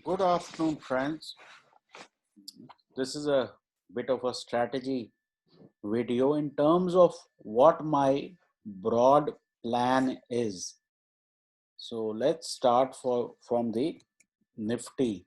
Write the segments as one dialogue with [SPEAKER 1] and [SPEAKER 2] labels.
[SPEAKER 1] Good afternoon, friends. This is a bit of a strategy video in terms of what my broad plan is. So let's start from the Nifty.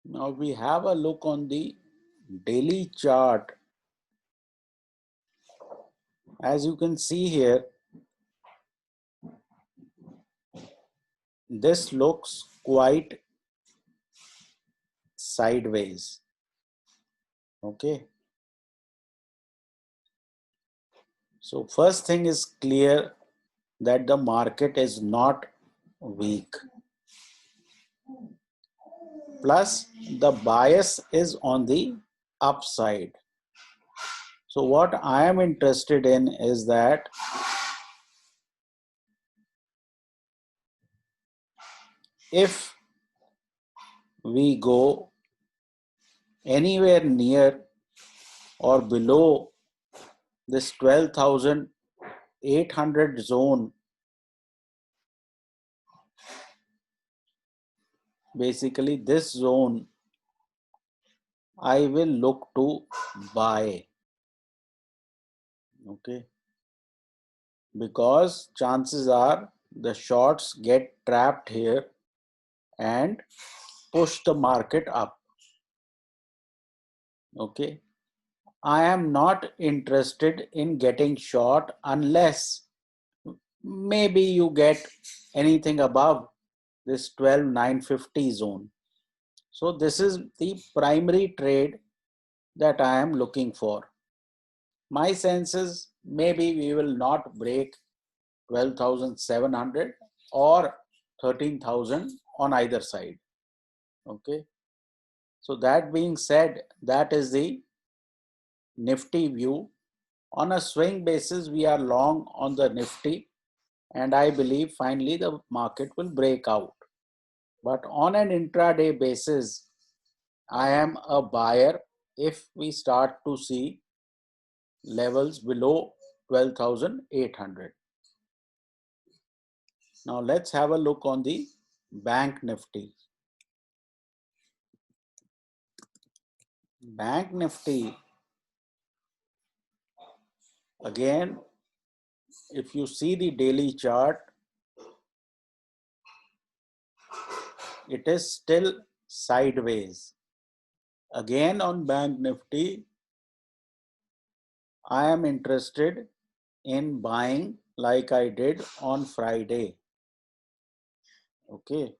[SPEAKER 1] Now we have a look on the daily chart. As you can see here, this looks quite sideways. Okay. So first thing is clear that the market is not weak. Plus the bias is on the upside. So what I am interested in is that if we go anywhere near or below this 12,800 zone, basically this zone, I will look to buy. Okay, because chances are the shorts get trapped here and push the market up. Okay, I am not interested in getting short unless maybe you get anything above this 12,950 zone. So this is the primary trade that I am looking for. My sense is maybe we will not break 12,700 or 13,000 on either side. Okay. So that being said, that is the Nifty view. On a swing basis, we are long on the Nifty, and I believe finally the market will break out. But on an intraday basis, I am a buyer if we start to see levels below 12,800. Now let's have a look on the Bank Nifty. Bank Nifty, again, if you see the daily chart, it is still sideways. Again on Bank Nifty, I am interested in buying like I did on Friday. Okay.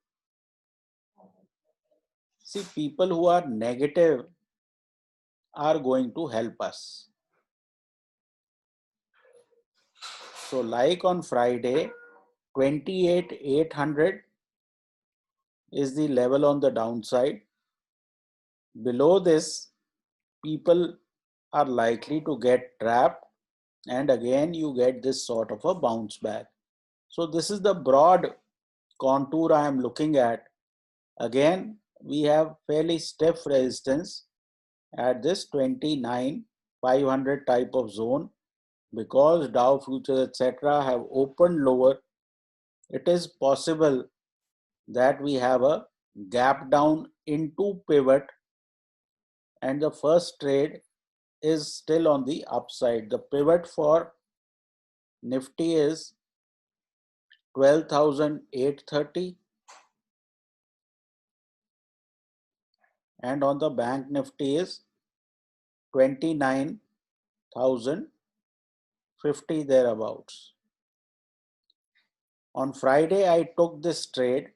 [SPEAKER 1] See, people who are negative are going to help us. So like on Friday, 28,800 is the level on the downside. Below this, people are likely to get trapped, and again you get this sort of a bounce back. So this is the broad contour I am looking at. Again, we have fairly stiff resistance at this 29,500 type of zone. Because Dow futures etc. have opened lower, it is possible that we have a gap down into pivot, and the first trade is still on the upside. The pivot for Nifty is 12,830, and on the Bank Nifty is 29,050 thereabouts. On Friday, I took this trade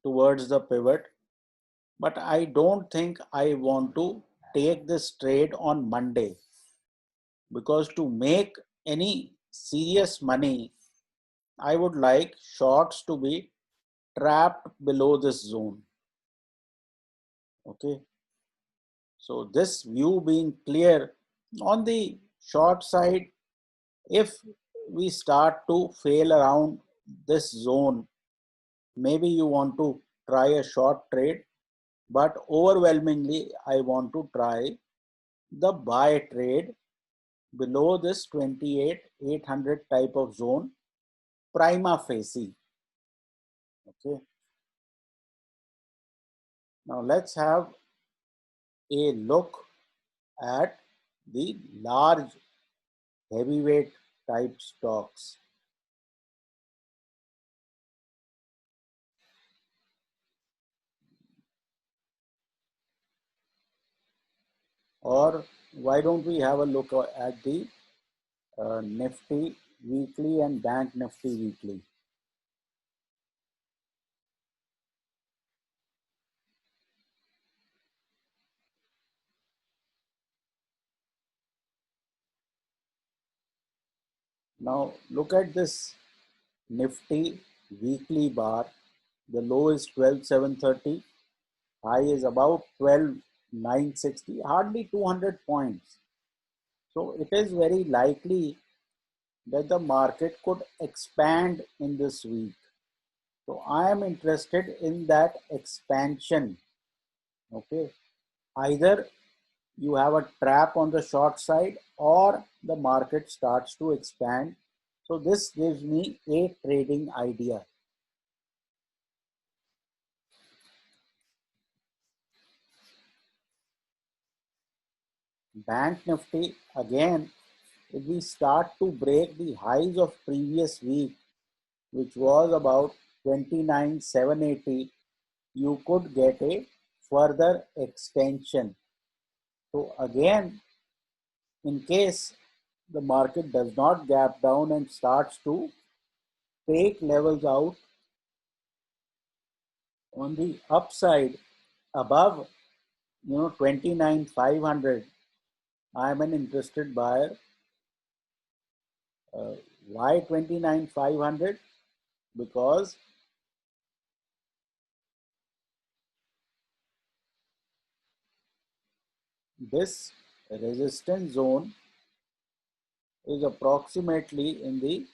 [SPEAKER 1] towards the pivot, but I don't think I want to take this trade on Monday, because to make any serious money, I would like shorts to be trapped below this zone. Okay. So this view being clear, on the short side, if we start to fail around this zone, maybe you want to try a short trade, but overwhelmingly I want to try the buy trade below this 28,800 type of zone prima facie. Okay. Now let's have a look at the large heavyweight type stocks. Or why don't we have a look at the Nifty weekly and Bank Nifty weekly. Now look at this Nifty weekly bar. The low is 12,730, high is about 12,960, hardly 200 points. So it is very likely that the market could expand in this week. So I am interested in that expansion. Okay, either you have a trap on the short side or the market starts to expand. So this gives me a trading idea. Bank Nifty again, if we start to break the highs of previous week, which was about 29,780, you could get a further extension. So again, in case the market does not gap down and starts to take levels out on the upside above 29,500, I am an interested buyer. Why 29,500? Because this resistance zone is approximately in the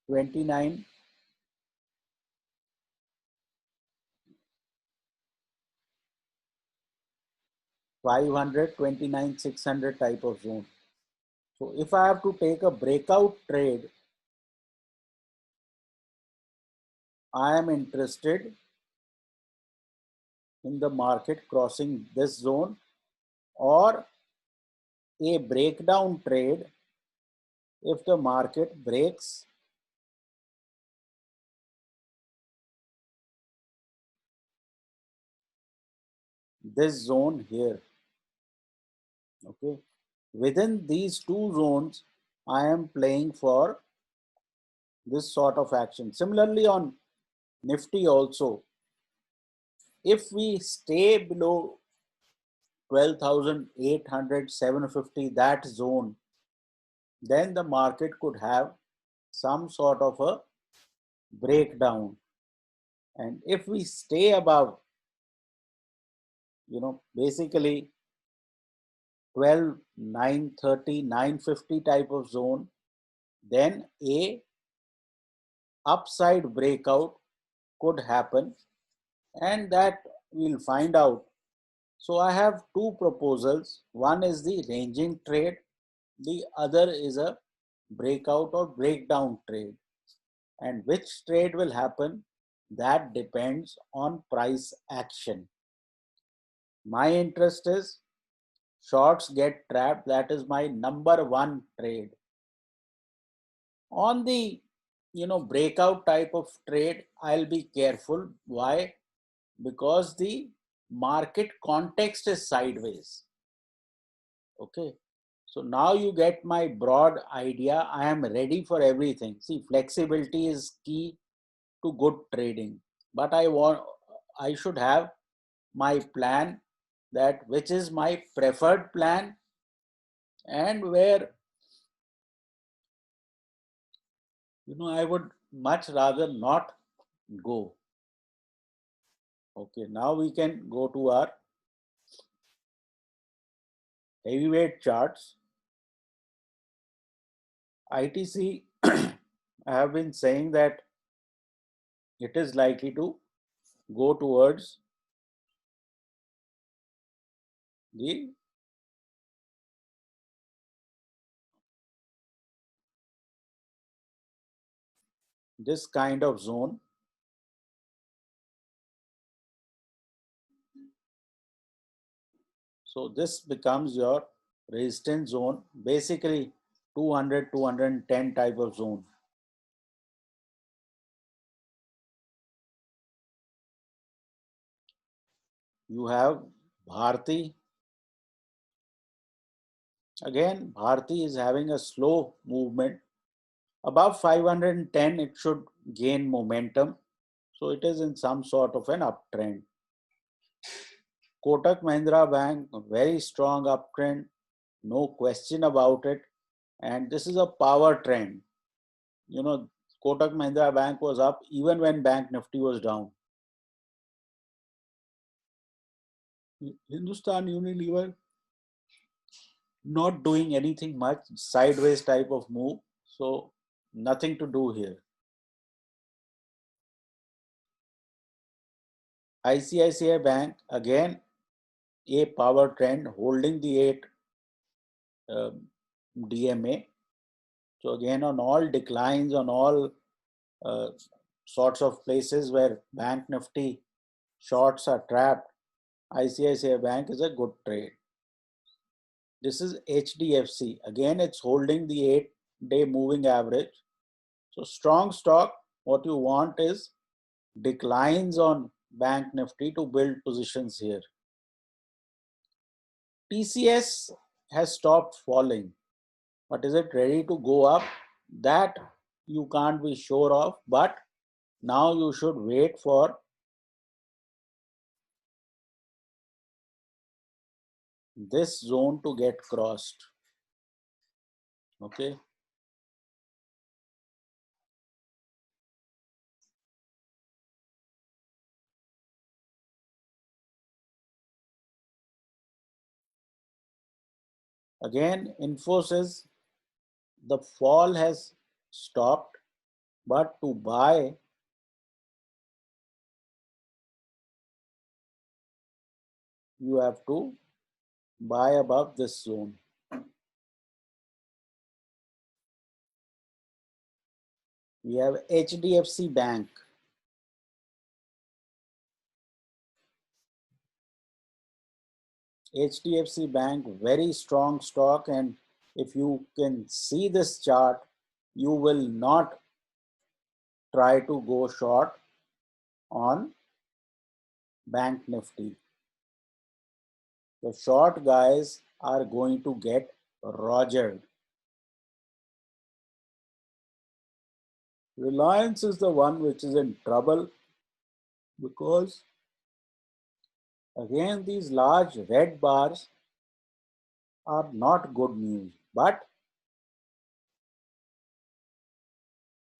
[SPEAKER 1] 29,500, 29,600 type of zone. So if I have to take a breakout trade, I am interested in the market crossing this zone, or a breakdown trade if the market breaks this zone here. Okay, within these two zones I am playing for this sort of action. Similarly on Nifty also, if we stay below 12,800, 750, that zone, then the market could have some sort of a breakdown. And if we stay above, basically 12, 930, 950 type of zone, then a upside breakout could happen, and that we'll find out. So I have two proposals. One is the ranging trade, the other is a breakout or breakdown trade. And which trade will happen, that depends on price action. My interest is shorts get trapped. That is my number one trade. On the breakout type of trade, I'll be careful. Why? Because the market context is sideways. Okay, so now you get my broad idea. I am ready for everything. See, flexibility is key to good trading, but I should have my plan, that which is my preferred plan, and where I would much rather not go. Okay, now we can go to our heavyweight charts. ITC, I have been saying that it is likely to go towards the this kind of zone. So this becomes your resistance zone, basically 200, 210 type of zone. You have Bharti. Again, Bharti is having a slow movement. Above 510, it should gain momentum. So it is in some sort of an uptrend. Kotak Mahindra Bank, very strong uptrend, no question about it. And this is a power trend. You know, Kotak Mahindra Bank was up even when Bank Nifty was down. Hindustan Unilever not doing anything much, sideways type of move. So nothing to do here. ICICI Bank, again, a power trend holding the 8 DMA. So again, on all declines, on all uh, sorts of places where Bank Nifty shorts are trapped, ICICI Bank is a good trade. This is HDFC. Again, it's holding the 8-day moving average. So strong stock, what you want is declines on Bank Nifty to build positions here. TCS has stopped falling, but is it ready to go up? That you can't be sure of, but now you should wait for this zone to get crossed. Okay. Again, Infosys, the fall has stopped, but to buy, you have to buy above this zone. We have HDFC Bank. HDFC Bank, very strong stock, and if you can see this chart, you will not try to go short on Bank Nifty. The short guys are going to get rogered. Reliance is the one which is in trouble because again these large red bars are not good news. But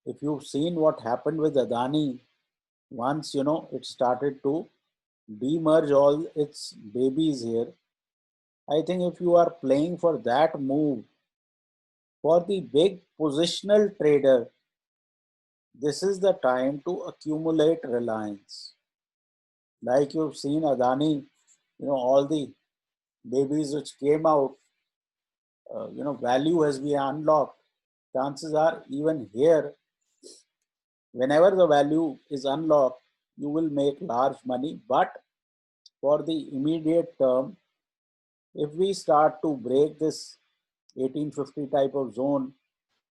[SPEAKER 1] if you've seen what happened with Adani, once it started to demerge all its babies here, I think if you are playing for that move, for the big positional trader, this is the time to accumulate Reliance. Like you've seen Adani, all the babies which came out, value has been unlocked. Chances are even here, whenever the value is unlocked, you will make large money. But for the immediate term, if we start to break this 1850 type of zone,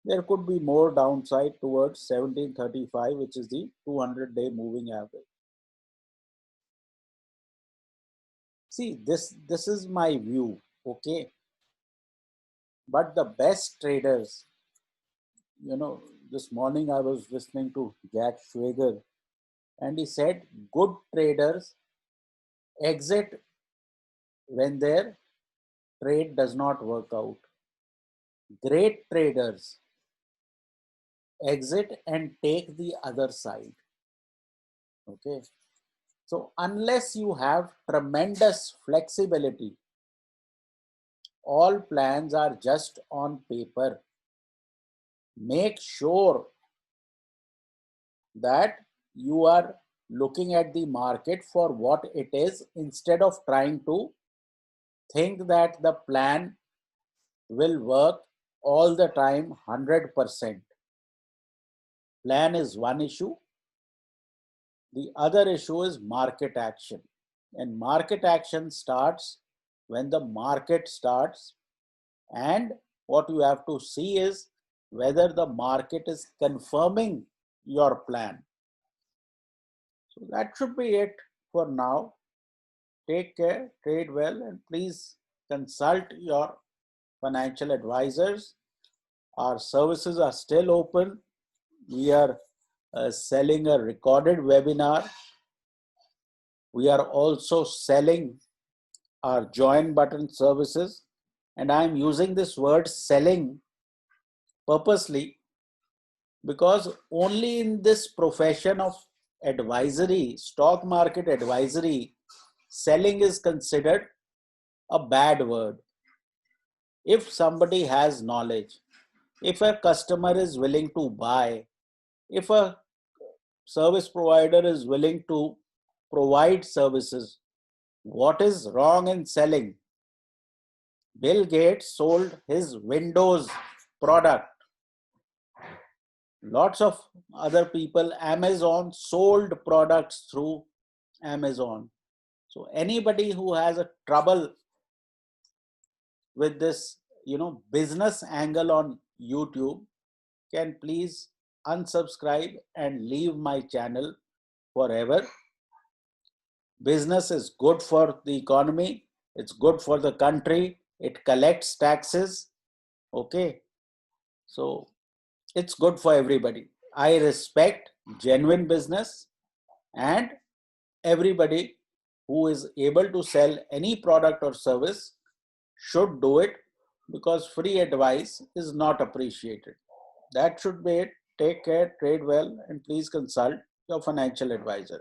[SPEAKER 1] there could be more downside towards 1735, which is the 200-day moving average. See, this is my view, okay? But the best traders, this morning I was listening to Jack Schwager, and he said good traders exit when their trade does not work out. Great traders exit and take the other side. Okay. So unless you have tremendous flexibility, all plans are just on paper. Make sure that you are looking at the market for what it is instead of trying to think that the plan will work all the time 100%. Plan is one issue. The other issue is market action. And market action starts when the market starts, and what you have to see is whether the market is confirming your plan. So that should be it for now. Take care, trade well, and please consult your financial advisors. Our services are still open. We are selling a recorded webinar. We are also selling our join button services. And I'm using this word selling purposely because only in this profession of advisory, stock market advisory, selling is considered a bad word. If somebody has knowledge, if a customer is willing to buy, if a service provider is willing to provide services, what is wrong in selling? Bill Gates sold his Windows product. Lots of other people, Amazon sold products through Amazon. So anybody who has a trouble with this, business angle on YouTube can please unsubscribe and leave my channel forever. Business is good for the economy. It's good for the country. It collects taxes. Okay. So it's good for everybody. I respect genuine business, and everybody who is able to sell any product or service should do it, because free advice is not appreciated. That should be it. Take care, trade well, and please consult your financial advisor.